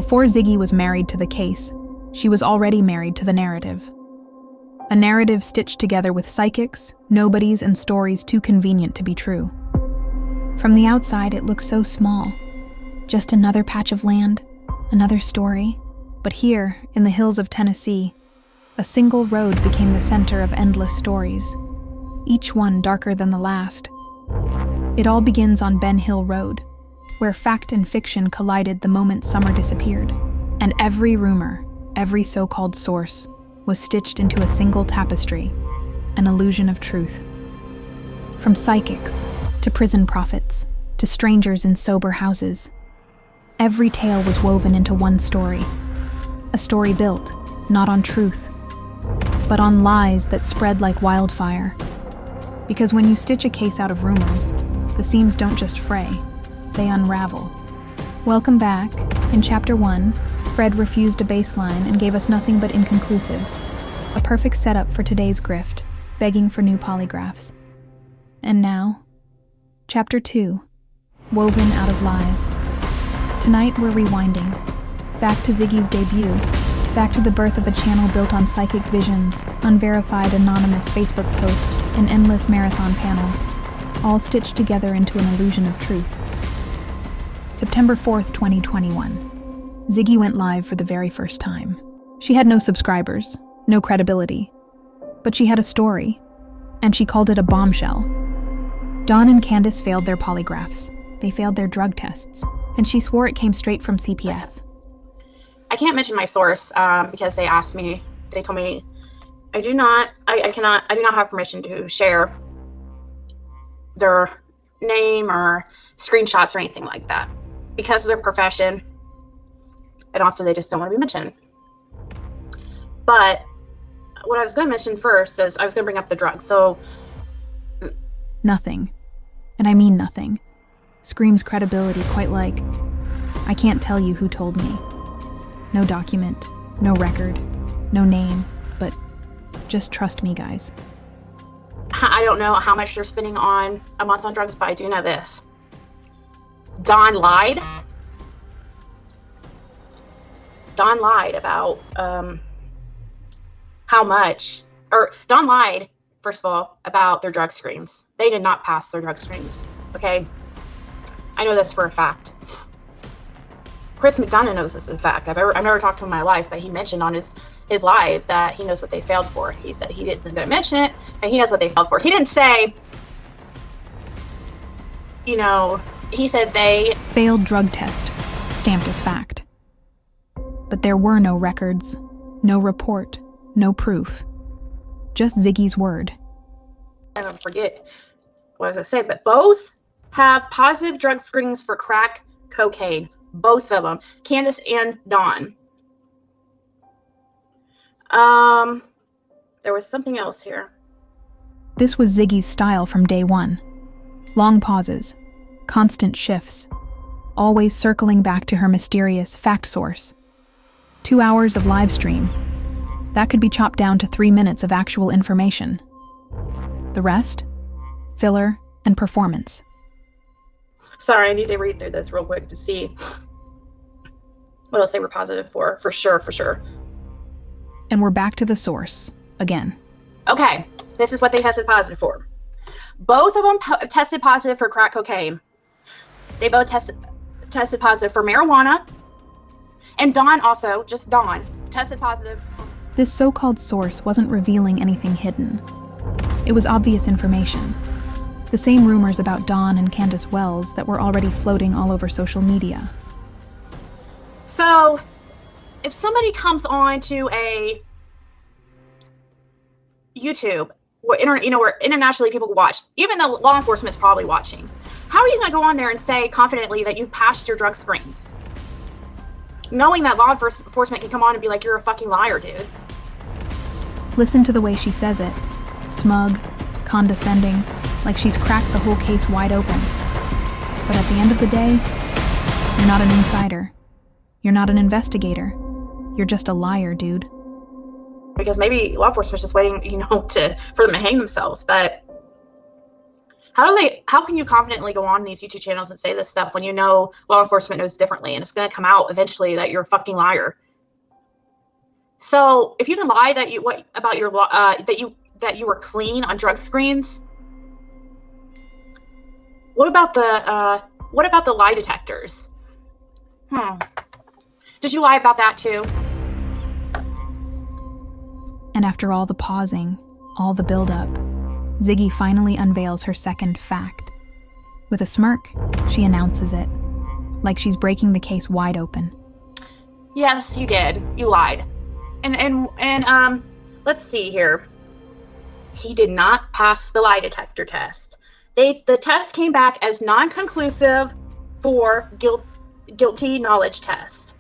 Before Ziggy was married to the case, she was already married to the narrative. A narrative stitched together with psychics, nobodies, and stories too convenient to be true. From the outside, it looked so small. Just another patch of land, another story. But here, in the hills of Tennessee, a single road became the center of endless stories, each one darker than the last. It all begins on Ben Hill Road, where fact and fiction collided the moment Summer disappeared, and every rumor, every so-called source, was stitched into a single tapestry, an illusion of truth. From psychics, to prison prophets, to strangers in sober houses, every tale was woven into one story. A story built, not on truth, but on lies that spread like wildfire. Because when you stitch a case out of rumors, the seams don't just fray, they unravel. Welcome back. In Chapter 1, Fred refused a baseline and gave us nothing but inconclusives, a perfect setup for today's grift, begging for new polygraphs. And now, Chapter 2, woven out of lies. Tonight we're rewinding, back to Ziggy's debut, back to the birth of a channel built on psychic visions, unverified anonymous Facebook post, and endless marathon panels, all stitched together into an illusion of truth. September 4th, 2021. Ziggy went live for the very first time. She had no subscribers, no credibility, but she had a story, and she called it a bombshell. Dawn and Candace failed their polygraphs. They failed their drug tests, and she swore it came straight from CPS. I can't mention my source because they told me I do not have permission to share their name or screenshots or anything like that because of their profession, and also they just don't want to be mentioned. But what I was going to mention first is I was going to bring up the drugs. So nothing, and I mean nothing, screams credibility, quite like, I can't tell you who told me. No document, no record, no name, but just trust me, guys. I don't know how much they're spending on a month on drugs, but I do know this. Dawn lied. Dawn lied about how much, or Dawn lied, first of all, about their drug screens. They did not pass their drug screens, okay? I know this for a fact. Chris McDonough knows this is a fact. I've never talked to him in my life, but he mentioned on his live that he knows what they failed for. He said he isn't going to mention it, and he knows what they failed for. He didn't say, he said they failed drug test, stamped as fact. But there were no records, no report, no proof. Just Ziggy's word. I don't forget what I was going to say, but both have positive drug screenings for crack cocaine. Both of them, Candace and Dawn. There was something else here. This was Ziggy's style from day one. Long pauses, constant shifts, always circling back to her mysterious fact source. 2 hours of live stream. That could be chopped down to 3 minutes of actual information. The rest? Filler and performance. Sorry, I need to read through this real quick to see what else they were positive for sure. And we're back to the source, again. Okay, this is what they tested positive for. Both of them tested positive for crack cocaine. They both tested positive for marijuana. And Dawn also, just Dawn, tested positive. This so-called source wasn't revealing anything hidden. It was obvious information. The same rumors about Dawn and Candace Wells that were already floating all over social media. So, if somebody comes on to a YouTube, where internationally people watch, even though law enforcement's probably watching, how are you going to go on there and say confidently that you've passed your drug screens? Knowing that law enforcement can come on and be like, you're a fucking liar, dude. Listen to the way she says it. Smug, condescending, like she's cracked the whole case wide open. But at the end of the day, you're not an insider. You're not an investigator. You're just a liar, dude. Because maybe law enforcement's just waiting, for them to hang themselves. But How can you confidently go on these YouTube channels and say this stuff when you know law enforcement knows differently, and it's going to come out eventually that you're a fucking liar? So if you can lie that you were clean on drug screens, what about the lie detectors? Did you lie about that too? And after all the pausing, all the buildup, Ziggy finally unveils her second fact. With a smirk, she announces it, like she's breaking the case wide open. Yes, you did. You lied. And let's see here. He did not pass the lie detector test. The test came back as non-conclusive for guilty knowledge test.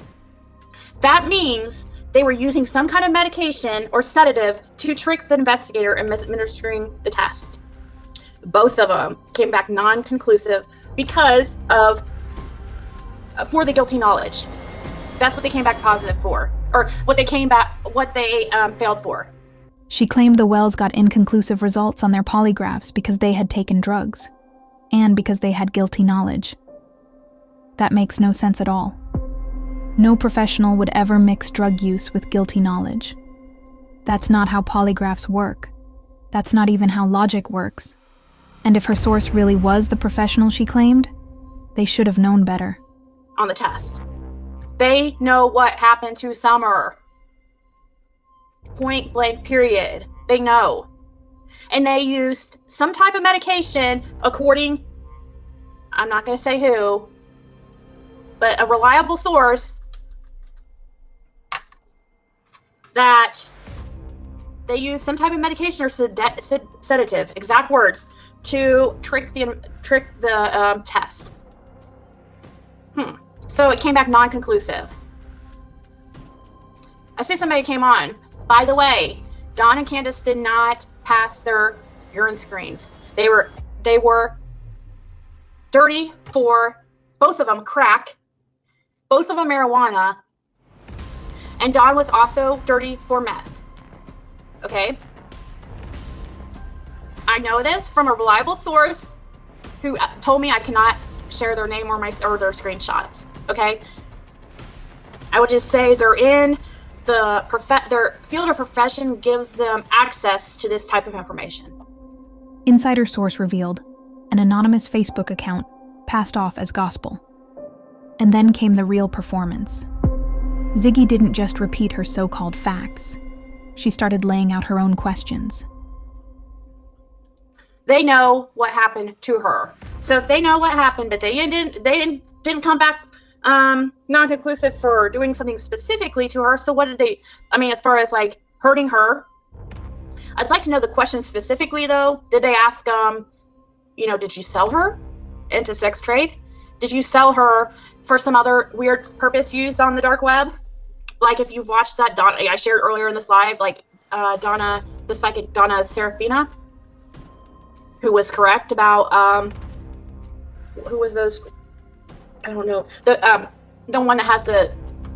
That means they were using some kind of medication or sedative to trick the investigator in administering the test. Both of them came back non-conclusive because of for the guilty knowledge. That's what they came back positive for, or what they failed for. She claimed the Wells got inconclusive results on their polygraphs because they had taken drugs, and because they had guilty knowledge. That makes no sense at all. No professional would ever mix drug use with guilty knowledge. That's not how polygraphs work. That's not even how logic works. And if her source really was the professional she claimed, they should have known better. On the test. They know what happened to Summer. Point blank period. They know. And they used some type of medication according, I'm not going to say who, but a reliable source, that they used some type of medication or sedative, exact words, to trick the test. So it came back non-conclusive. I see somebody came on. By the way, Don and Candace did not pass their urine screens. They were dirty for both of them crack, both of them marijuana, and Don was also dirty for meth. Okay? I know this from a reliable source who told me I cannot share their name or their screenshots. Okay? I would just say they're in their field of profession gives them access to this type of information. Insider source revealed an anonymous Facebook account passed off as gospel. And then came the real performance. Ziggy didn't just repeat her so-called facts. She started laying out her own questions. They know what happened to her. So if they know what happened, but they didn't come back non-conclusive for doing something specifically to her. So what did they, as far as like hurting her, I'd like to know the question specifically though. Did they ask, did you sell her into sex trade? Did you sell her for some other weird purpose used on the dark web? Like if you've watched that, I shared earlier in this live, like Donna, the psychic Donna Serafina, who was correct about, who was those? I don't know. The one that has the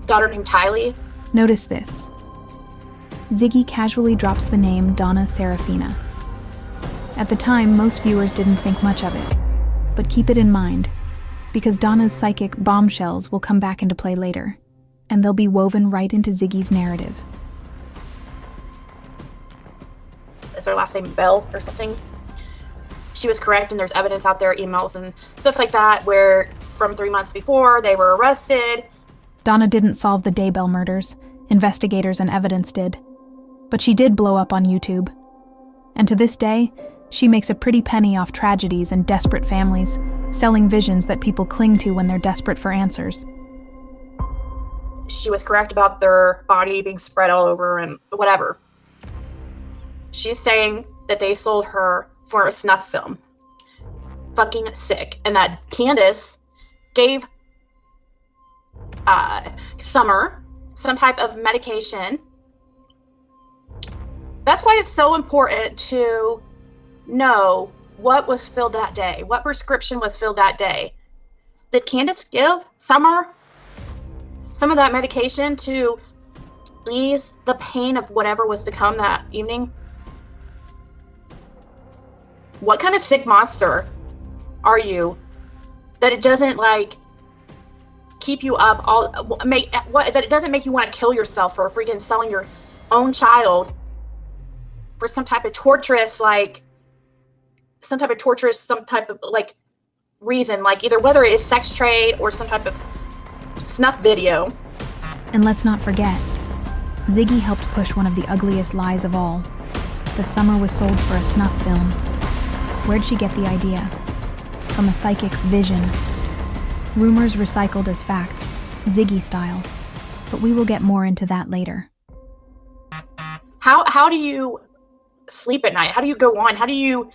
daughter named Tylee. Notice this. Ziggy casually drops the name Donna Serafina. At the time, most viewers didn't think much of it. But keep it in mind, because Donna's psychic bombshells will come back into play later, and they'll be woven right into Ziggy's narrative. Is her last name Bell or something? She was correct, and there's evidence out there, emails and stuff like that, where from 3 months before they were arrested. Donna didn't solve the Daybell murders. Investigators and evidence did. But she did blow up on YouTube. And to this day, she makes a pretty penny off tragedies and desperate families, selling visions that people cling to when they're desperate for answers. She was correct about their body being spread all over and whatever. She's saying that they sold her for a snuff film. Fucking sick. And that Candace gave Summer some type of medication. That's why it's so important to know what was filled that day, what prescription was filled that day. Did Candace give Summer some of that medication to ease the pain of whatever was to come that evening? What kind of sick monster are you that it doesn't like keep you up that it doesn't make you want to kill yourself for freaking selling your own child for some type of torturous reason, like either whether it is sex trade or some type of snuff video. And let's not forget, Ziggy helped push one of the ugliest lies of all, that Summer was sold for a snuff film. Where'd she get the idea? From a psychic's vision. Rumors recycled as facts, Ziggy style. But we will get more into that later. How do you sleep at night? How do you go on? How do you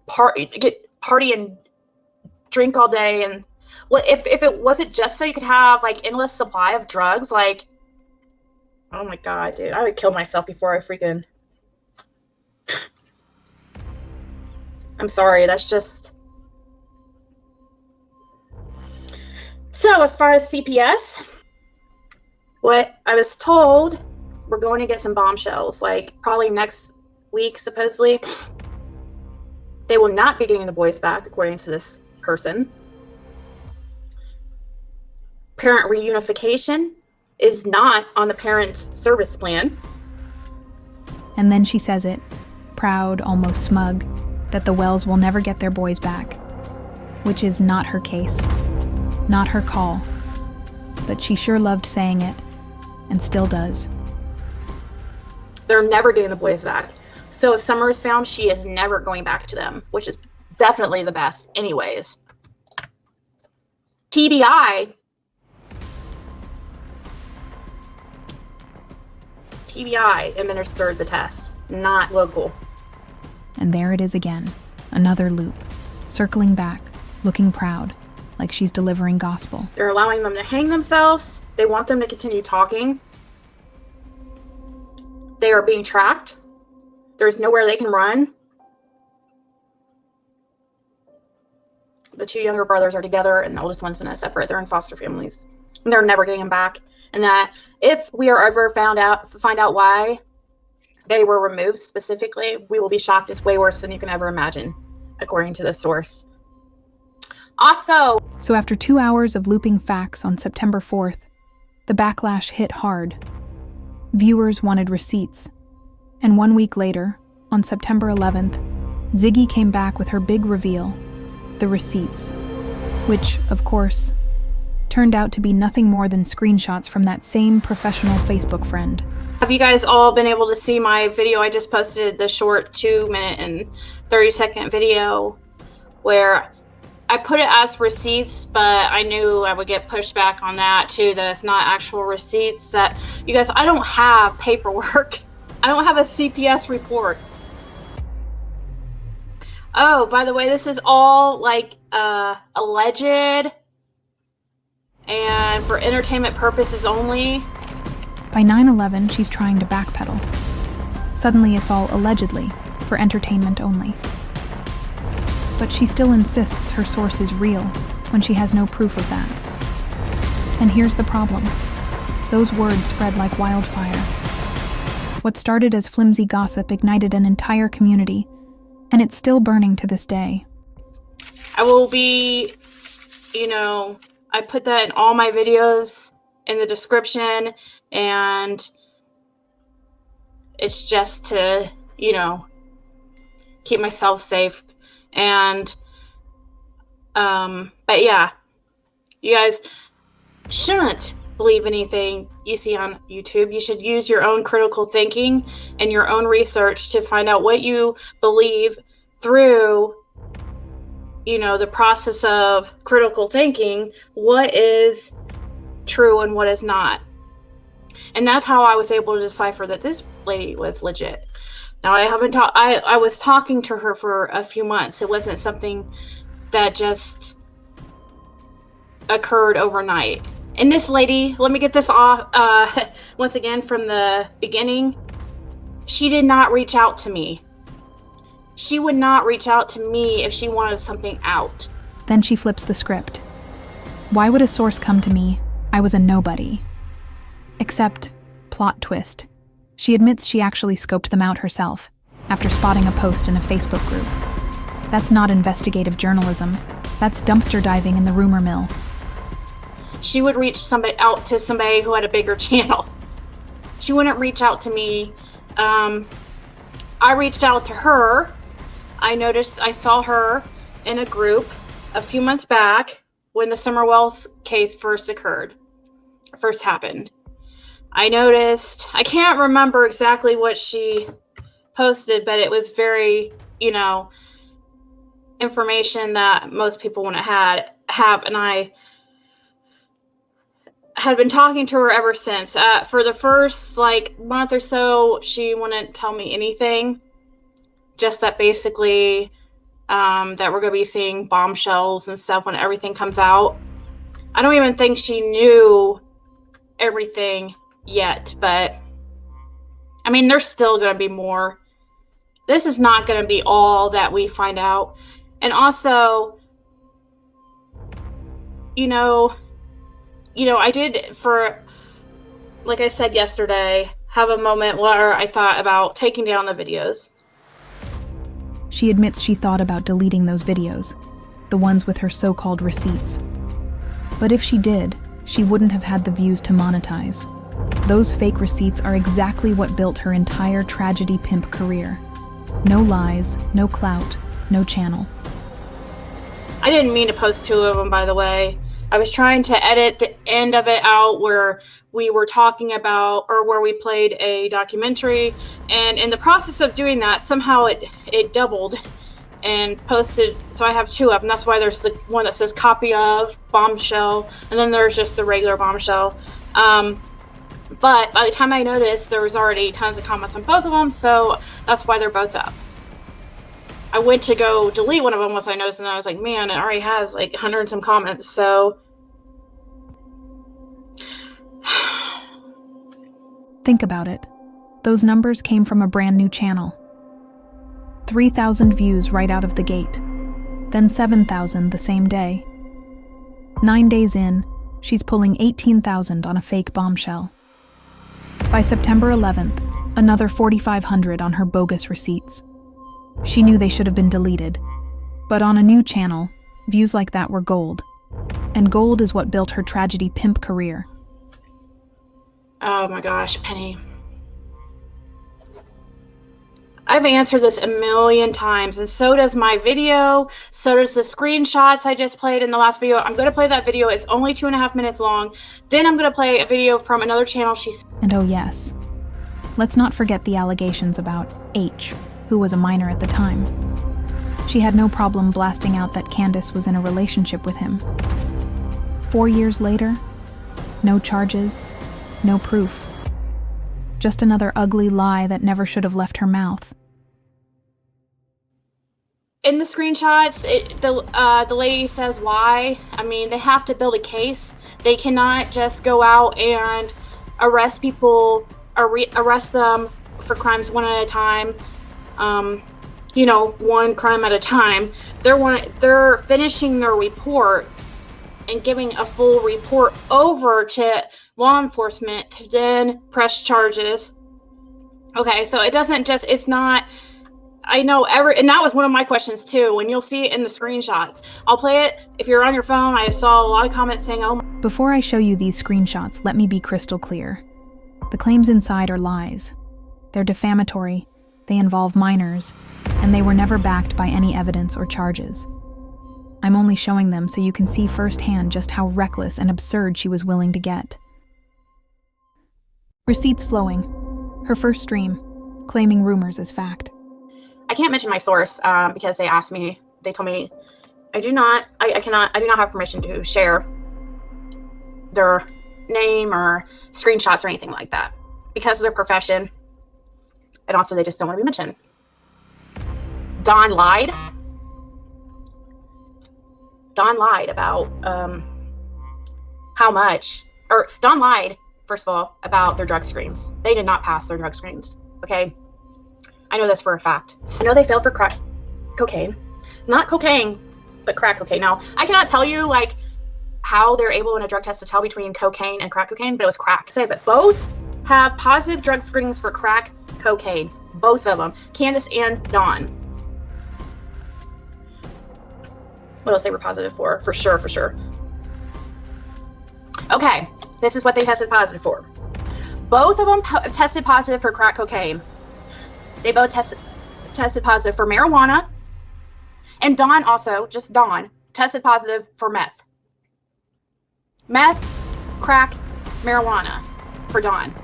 party and drink all day? And what if it wasn't just so you could have like endless supply of drugs? Like, oh my god, dude, I would kill myself before I freaking. I'm sorry, that's just. So as far as CPS, what I was told, we're going to get some bombshells, like probably next week, supposedly. They will not be getting the boys back, according to this person. Parent reunification is not on the parents' service plan. And then she says it, proud, almost smug, that the Wells will never get their boys back, which is not her case, not her call. But she sure loved saying it, and still does. They're never getting the boys back. So if Summer is found, she is never going back to them, which is definitely the best anyways. TBI administered the test, not local. And there it is again, another loop, circling back, looking proud, like she's delivering gospel. They're allowing them to hang themselves. They want them to continue talking. They are being tracked. There's nowhere they can run. The two younger brothers are together, and the oldest one's in a separate. They're in foster families. And they're never getting them back. And that if we are ever find out why they were removed specifically, we will be shocked. It's way worse than you can ever imagine, according to this source. Also, so after 2 hours of looping facts on September 4th, the backlash hit hard. Viewers wanted receipts. And 1 week later, on September 11th, Ziggy came back with her big reveal, the receipts, which, of course, turned out to be nothing more than screenshots from that same professional Facebook friend. Have you guys all been able to see my video? I just posted the short 2-minute and 30-second video where I put it as receipts, but I knew I would get pushback on that too, that it's not actual receipts. That you guys, I don't have paperwork. I don't have a CPS report. Oh, by the way, this is all like alleged and for entertainment purposes only. By 9/11, she's trying to backpedal. Suddenly it's all allegedly, for entertainment only. But she still insists her source is real when she has no proof of that. And here's the problem. Those words spread like wildfire. What started as flimsy gossip ignited an entire community, and it's still burning to this day. I will be, I put that in all my videos in the description, and it's just to, keep myself safe. And, but yeah, you guys shouldn't believe anything you see on YouTube. You should use your own critical thinking and your own research to find out what you believe through, the process of critical thinking, what is true and what is not. And that's how I was able to decipher that this lady was legit. Now, I was talking to her for a few months. It wasn't something that just occurred overnight. And this lady, let me get this off once again from the beginning. She did not reach out to me. She would not reach out to me if she wanted something out. Then she flips the script. Why would a source come to me? I was a nobody. Except, plot twist. She admits she actually scoped them out herself, after spotting a post in a Facebook group. That's not investigative journalism. That's dumpster diving in the rumor mill. She would reach out to somebody who had a bigger channel. She wouldn't reach out to me. I reached out to her. I saw her in a group a few months back when the Summer Wells case first happened. I noticed, I can't remember exactly what she posted, but it was very, information that most people wouldn't have, and I had been talking to her ever since. For the first month or so, she wouldn't tell me anything. Just that basically that we're going to be seeing bombshells and stuff when everything comes out. I don't even think she knew everything yet, but I mean, there's still going to be more. This is not going to be all that we find out. And also, I did, like I said yesterday, have a moment where I thought about taking down the videos. She admits she thought about deleting those videos, the ones with her so-called receipts. But if she did, she wouldn't have had the views to monetize. Those fake receipts are exactly what built her entire tragedy pimp career. No lies, no clout, no channel. I didn't mean to post two of them, by the way. I was trying to edit the end of it out where we were talking about, or where we played a documentary. And in the process of doing that, somehow it doubled and posted. So I have two of them. That's why there's the one that says copy of bombshell. And then there's just the regular bombshell. But by the time I noticed, there was already tons of comments on both of them. So that's why they're both up. I went to go delete one of them once I noticed, and I was like, man, it already has 100 and some comments. So think about it. Those numbers came from a brand new channel. 3,000 views right out of the gate. Then 7,000 the same day. 9 days in, she's pulling 18,000 on a fake bombshell. By September 11th, another 4,500 on her bogus receipts. She knew they should have been deleted. But on a new channel, views like that were gold. And gold is what built her tragedy pimp career. Oh my gosh, Penny. I've answered this a million times, and so does my video, so does the screenshots I just played in the last video. I'm going to play that video. It's only 2.5 minutes long. Then I'm going to play a video from another channel. And oh yes, let's not forget the allegations about H, who was a minor at the time. She had no problem blasting out that Candace was in a relationship with him. 4 years later, no charges, no proof. Just another ugly lie that never should have left her mouth. In the screenshots, the lady says why. I mean, they have to build a case. They cannot just go out and arrest people, arrest them for crimes one at a time. One crime at a time. They're finishing their report and giving a full report over to law enforcement to then press charges. Okay, so it's not, I know and that was one of my questions too, and you'll see it in the screenshots. I'll play it. If you're on your phone, I saw a lot of comments saying, oh my. Before I show you these screenshots, let me be crystal clear. The claims inside are lies. They're defamatory, they involve minors, and they were never backed by any evidence or charges. I'm only showing them so you can see firsthand just how reckless and absurd she was willing to get. Receipts flowing. Her first stream, claiming rumors as fact. I can't mention my source because they told me I do not have permission to share their name or screenshots or anything like that because of their profession, and also they just don't want to be mentioned. Dawn lied about how much, or Dawn lied, first of all, about their drug screens. They did not pass their drug screens, okay? I know this for a fact. I know they failed for crack cocaine. Not cocaine, but crack cocaine. Now, I cannot tell you, how they're able in a drug test to tell between cocaine and crack cocaine, but it was crack. But both have positive drug screenings for crack cocaine. Both of them. Candace and Dawn. What else they were positive for sure, for sure. Okay, this is what they tested positive for. Both of them tested positive for crack cocaine. They both tested positive for marijuana. And Dawn also, just Dawn, tested positive for meth. Meth, crack, marijuana for Dawn.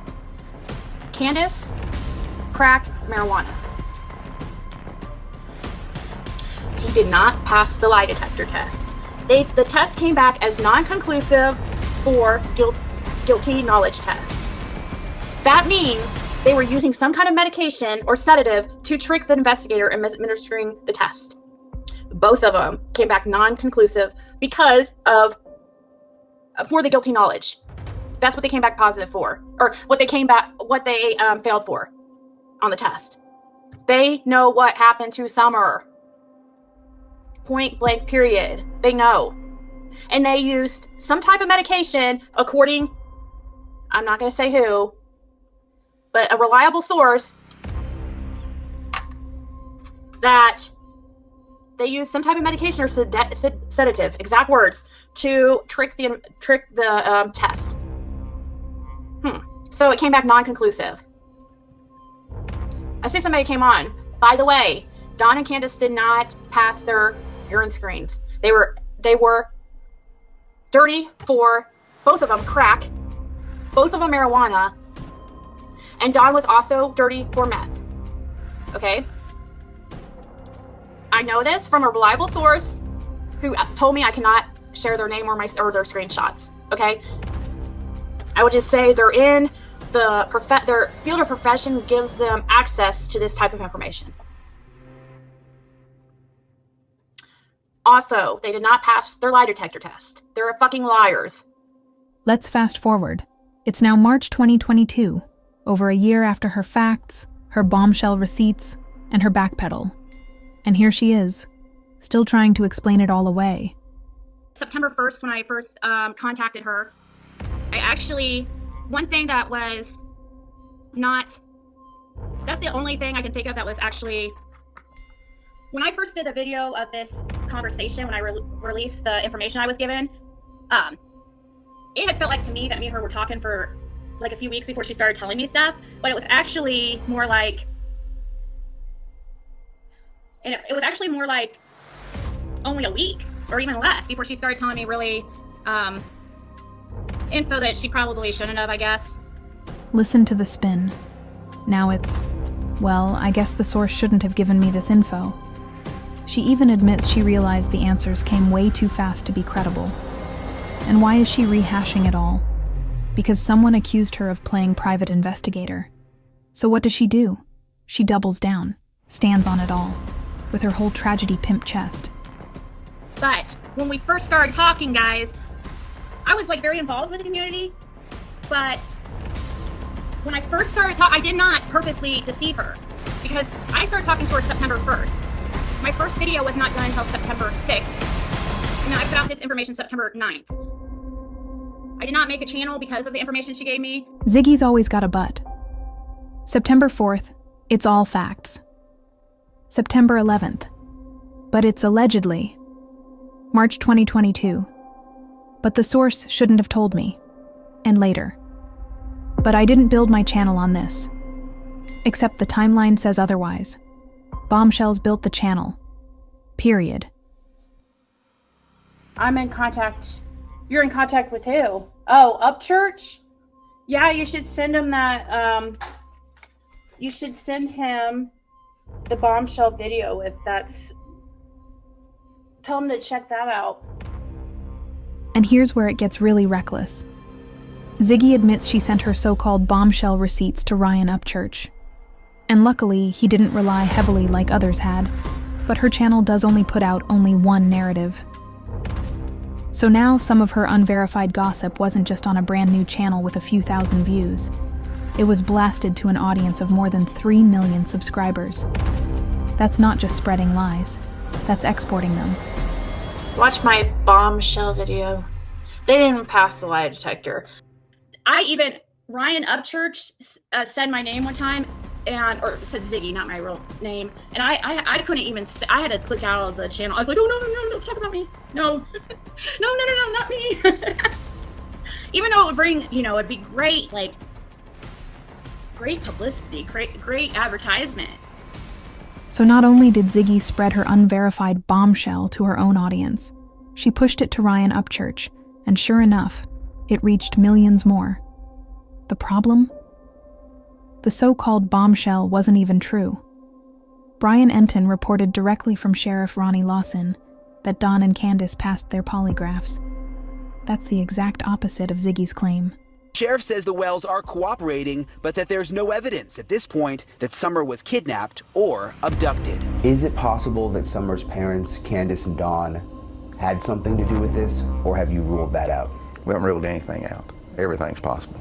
Candace, crack, marijuana. He did not pass the lie detector test. The test came back as non-conclusive for guilty knowledge test. That means they were using some kind of medication or sedative to trick the investigator in administering the test. Both of them came back non-conclusive because of for the guilty knowledge. That's what they came back positive for, or what they failed for on the test. They know what happened to Summer. Point blank period. They know. And they used some type of medication according, I'm not going to say who, but a reliable source, that they used some type of medication or sedative, exact words, to trick the test. So it came back non-conclusive. I see somebody came on. By the way, Dawn and Candace did not pass their urine screens. They were dirty for both of them crack, both of them marijuana, and Dawn was also dirty for meth. Okay? I know this from a reliable source who told me I cannot share their name or their screenshots. Okay? I would just say they're in their field of profession gives them access to this type of information. Also, they did not pass their lie detector test. They're fucking liars. Let's fast forward. It's now March 2022, over a year after her facts, her bombshell receipts, and her backpedal. And here she is, still trying to explain it all away. September 1st, when I first contacted her, one thing that was that's the only thing I can think of that was actually, when I first did the video of this conversation, when I released the information I was given, it had felt like to me that me and her were talking for like a few weeks before she started telling me stuff, but it was actually more like, only a week or even less before she started telling me really info that she probably shouldn't have, I guess. Listen to the spin. Now it's, well, I guess the source shouldn't have given me this info. She even admits she realized the answers came way too fast to be credible. And why is she rehashing it all? Because someone accused her of playing private investigator. So what does she do? She doubles down, stands on it all, with her whole tragedy pimp chest. But when we first started talking, guys, I was very involved with the community, but when I first started talking, I did not purposely deceive her, because I started talking to her September 1st. My first video was not done until September 6th, and then I put out this information September 9th. I did not make a channel because of the information she gave me. Ziggy's always got a but. September 4th, it's all facts. September 11th, but it's allegedly. March 2022, but the source shouldn't have told me. And later. But I didn't build my channel on this. Except the timeline says otherwise. Bombshells built the channel. Period. I'm in contact. You're in contact with who? Oh, Upchurch? Yeah, you should send him that, you should send him the bombshell video if that's... Tell him to check that out. And here's where it gets really reckless. Ziggy admits she sent her so-called bombshell receipts to Ryan Upchurch. And luckily, he didn't rely heavily like others had, but her channel does only put out only one narrative. So now some of her unverified gossip wasn't just on a brand new channel with a few thousand views. It was blasted to an audience of more than 3 million subscribers. That's not just spreading lies, that's exporting them. Watch my bombshell video. They didn't even pass the lie detector. Ryan Upchurch said my name one time, and or said Ziggy, not my real name, and I couldn't even I had to click out of the channel. I was like, oh no, talk about me, no no, not me. Even though it would bring, it'd be great, like great publicity, great advertisement. So not only did Ziggy spread her unverified bombshell to her own audience, she pushed it to Ryan Upchurch, and sure enough, it reached millions more. The problem? The so-called bombshell wasn't even true. Brian Enton reported directly from Sheriff Ronnie Lawson that Don and Candace passed their polygraphs. That's the exact opposite of Ziggy's claim. Sheriff says the Wells are cooperating, but that there's no evidence at this point that Summer was kidnapped or abducted. Is it possible that Summer's parents, Candace and Dawn, had something to do with this, or have you ruled that out? We haven't ruled anything out. Everything's possible.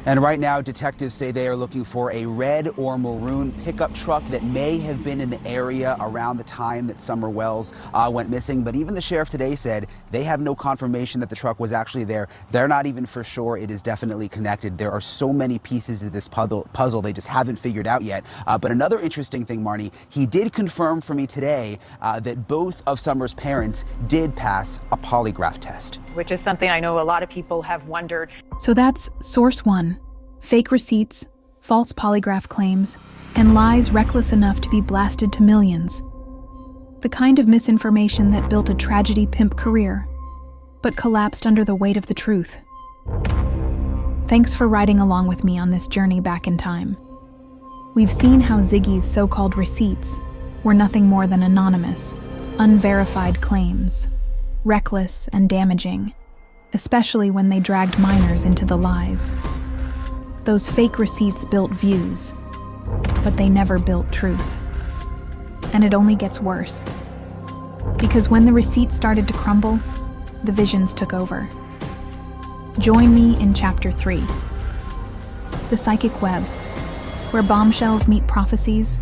And right now, detectives say they are looking for a red or maroon pickup truck that may have been in the area around the time that Summer Wells went missing. But even the sheriff today said they have no confirmation that the truck was actually there. They're not even for sure it is definitely connected. There are so many pieces of this puzzle they just haven't figured out yet. But another interesting thing, Marnie, he did confirm for me today that both of Summer's parents did pass a polygraph test. Which is something I know a lot of people have wondered. So that's source one: fake receipts, false polygraph claims, and lies reckless enough to be blasted to millions. The kind of misinformation that built a tragedy pimp career, but collapsed under the weight of the truth. Thanks for riding along with me on this journey back in time. We've seen how Ziggy's so-called receipts were nothing more than anonymous, unverified claims, reckless and damaging, especially when they dragged minors into the lies. Those fake receipts built views, but they never built truth. And it only gets worse. Because when the receipts started to crumble, the visions took over. Join me in Chapter 3, The Psychic Web, where bombshells meet prophecies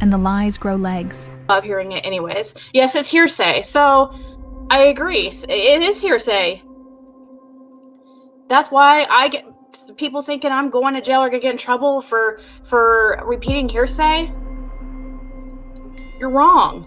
and the lies grow legs. Love hearing it anyways. Yes, it's hearsay, so I agree. It is hearsay. That's why I get people thinking I'm going to jail or gonna get in trouble for repeating hearsay. You're wrong.